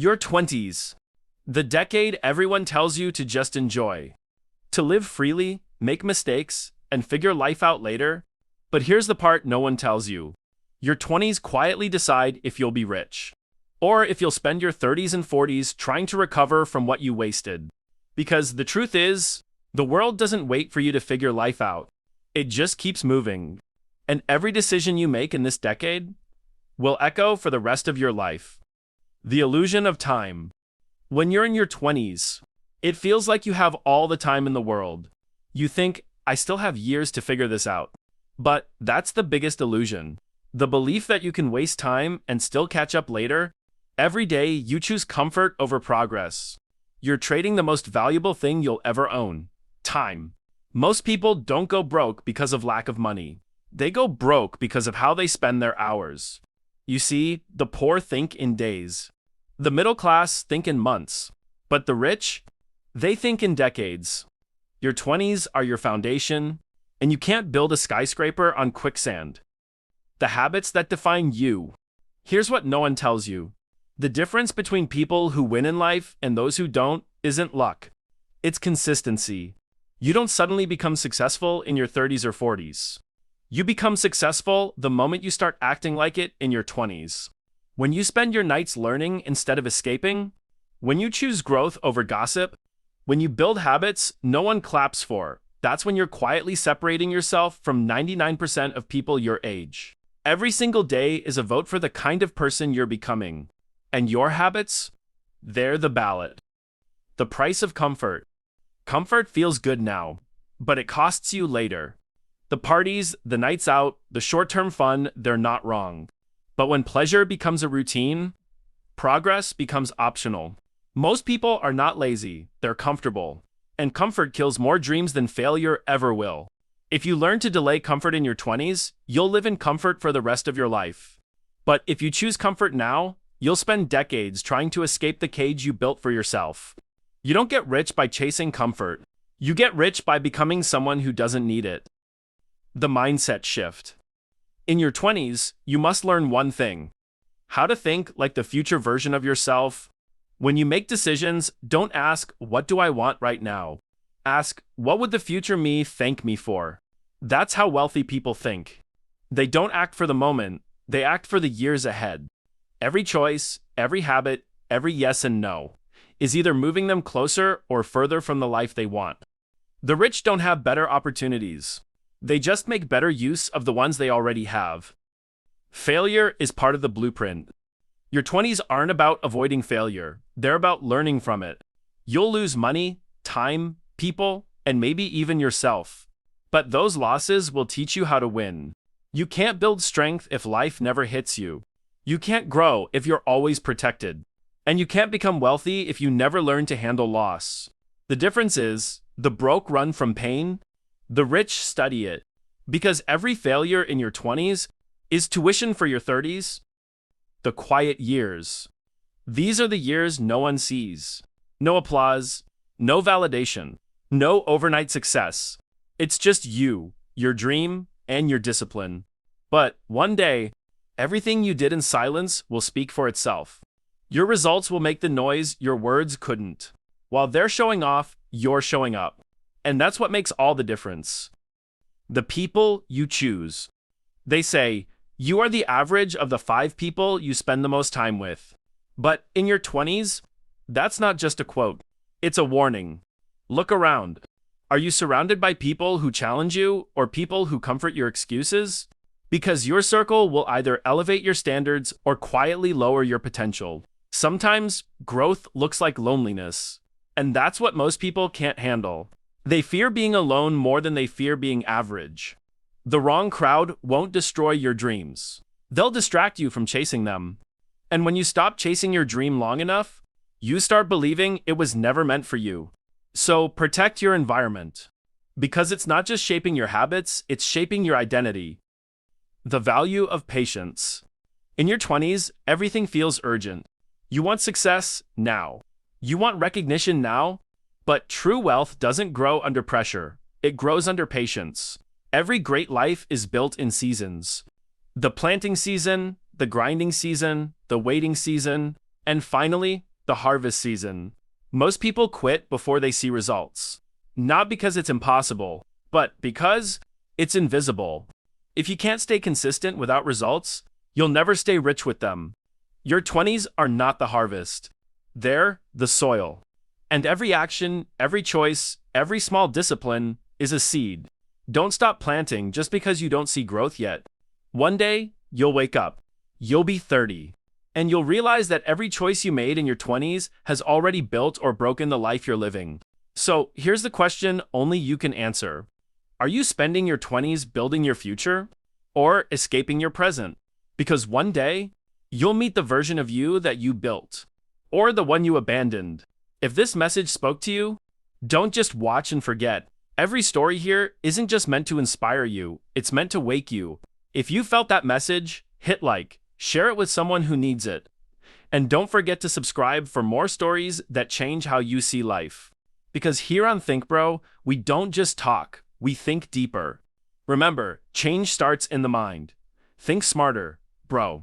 Your 20s. The decade everyone tells you to just enjoy. To live freely, make mistakes, and figure life out later. But here's the part no one tells you. Your 20s quietly decide if you'll be rich. Or if you'll spend your 30s and 40s trying to recover from what you wasted. Because the truth is, the world doesn't wait for you to figure life out. It just keeps moving. And every decision you make in this decade will echo for the rest of your life. The illusion of time. When you're in your 20s, it feels like you have all the time in the world. You think, I still have years to figure this out. But that's the biggest illusion. The belief that you can waste time and still catch up later. Every day, you choose comfort over progress. You're trading the most valuable thing you'll ever own: time. Most people don't go broke because of lack of money. They go broke because of how they spend their hours. You see, the poor think in days. The middle class think in months. But the rich, they think in decades. Your 20s are your foundation, and you can't build a skyscraper on quicksand. The habits that define you. Here's what no one tells you. The difference between people who win in life and those who don't isn't luck. It's consistency. You don't suddenly become successful in your 30s or 40s. You become successful the moment you start acting like it in your 20s. When you spend your nights learning instead of escaping, when you choose growth over gossip, when you build habits no one claps for, that's when you're quietly separating yourself from 99% of people your age. Every single day is a vote for the kind of person you're becoming. And your habits? They're the ballot. The price of comfort. Comfort feels good now, but it costs you later. The parties, the nights out, the short-term fun, they're not wrong. But when pleasure becomes a routine, progress becomes optional. Most people are not lazy, they're comfortable. And comfort kills more dreams than failure ever will. If you learn to delay comfort in your 20s, you'll live in comfort for the rest of your life. But if you choose comfort now, you'll spend decades trying to escape the cage you built for yourself. You don't get rich by chasing comfort. You get rich by becoming someone who doesn't need it. The mindset shift. In your 20s, you must learn one thing: how to think like the future version of yourself. When you make decisions, don't ask, what do I want right now? Ask, what would the future me thank me for? That's how wealthy people think. They don't act for the moment, they act for the years ahead. Every choice, every habit, every yes and no is either moving them closer or further from the life they want. The rich don't have better opportunities. They just make better use of the ones they already have. Failure is part of the blueprint. Your 20s aren't about avoiding failure. They're about learning from it. You'll lose money, time, people, and maybe even yourself. But those losses will teach you how to win. You can't build strength if life never hits you. You can't grow if you're always protected. And you can't become wealthy if you never learn to handle loss. The difference is, the broke run from pain, the rich study it. Because every failure in your 20s is tuition for your 30s. The quiet years. These are the years no one sees. No applause, no validation, no overnight success. It's just you, your dream, and your discipline. But one day, everything you did in silence will speak for itself. Your results will make the noise your words couldn't. While they're showing off, you're showing up. And that's what makes all the difference. The people you choose. They say, you are the average of the 5 people you spend the most time with. But in your 20s, that's not just a quote. It's a warning. Look around. Are you surrounded by people who challenge you or people who comfort your excuses? Because your circle will either elevate your standards or quietly lower your potential. Sometimes growth looks like loneliness. And that's what most people can't handle. They fear being alone more than they fear being average. The wrong crowd won't destroy your dreams. They'll distract you from chasing them. And when you stop chasing your dream long enough, you start believing it was never meant for you. So protect your environment. Because it's not just shaping your habits, it's shaping your identity. The value of patience. In your 20s, everything feels urgent. You want success now. You want recognition now. But true wealth doesn't grow under pressure. It grows under patience. Every great life is built in seasons. The planting season, the grinding season, the waiting season, and finally, the harvest season. Most people quit before they see results. Not because it's impossible, but because it's invisible. If you can't stay consistent without results, you'll never stay rich with them. Your 20s are not the harvest. They're the soil. And every action, every choice, every small discipline is a seed. Don't stop planting just because you don't see growth yet. One day, you'll wake up. You'll be 30. And you'll realize that every choice you made in your 20s has already built or broken the life you're living. So here's the question only you can answer. Are you spending your 20s building your future or escaping your present? Because one day, you'll meet the version of you that you built or the one you abandoned. If this message spoke to you, don't just watch and forget. Every story here isn't just meant to inspire you, it's meant to wake you. If you felt that message, hit like, share it with someone who needs it. And don't forget to subscribe for more stories that change how you see life. Because here on Think Bro, we don't just talk, we think deeper. Remember, change starts in the mind. Think smarter, bro.